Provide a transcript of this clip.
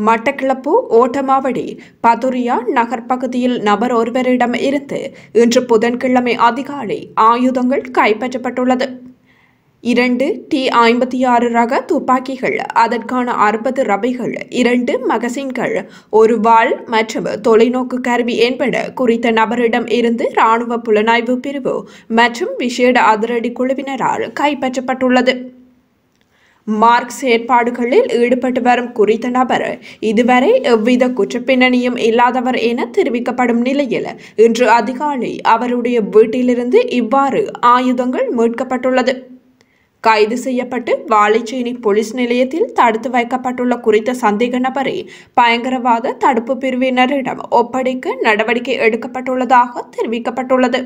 மட்டக்களப்பு ஓட்டமாவடி பதுரியா நகர் பகுதியில் நபர் ஒருவரிடம் இருந்து இன்று புதன்கிழமை அதிகாலை ஆயுதங்கள் கைப்பற்றப்பட்டுள்ளது. 2 T56 ரக துப்பாக்கிகள், அதற்கான 60 ரபைகள், 2 மகசின்கள், ஒரு வாள் மற்றும் தொலைநோக்கு கருவி என்பன குறித்த நபரிடம் இருந்து இராணுவ புலனாய்வு பிரிவு மற்றும் விசேட அதிரடி குழுவினரால் கைப்பற்றப்பட்டுள்ளது. மார்க்ஸ் செயற்பாடுகளில் ஈடுபட்டு வரும் குறித்த நபர் இதுவரை எவ்வித குற்றப்பின்னணியும் இல்லாதவர் என தெரிவிக்கப்படும் நிலையில் இன்று அதிகாலை அவருடைய வீட்டிலிருந்து இவ்வாறு ஆயுதங்கள் மீட்கப்பட்டுள்ளது. கைது செய்யப்பட்டு வாழைச்சேனை போலீஸ் நிலையத்தில் தடுத்து வைக்கப்பட்டுள்ள குறித்த சந்தேக நபரை பயங்கரவாத தடுப்பு பிரிவினரிடம் ஒப்படைக்க நடவடிக்கை எடுக்கப்பட்டுள்ளதாக தெரிவிக்கப்பட்டுள்ளது.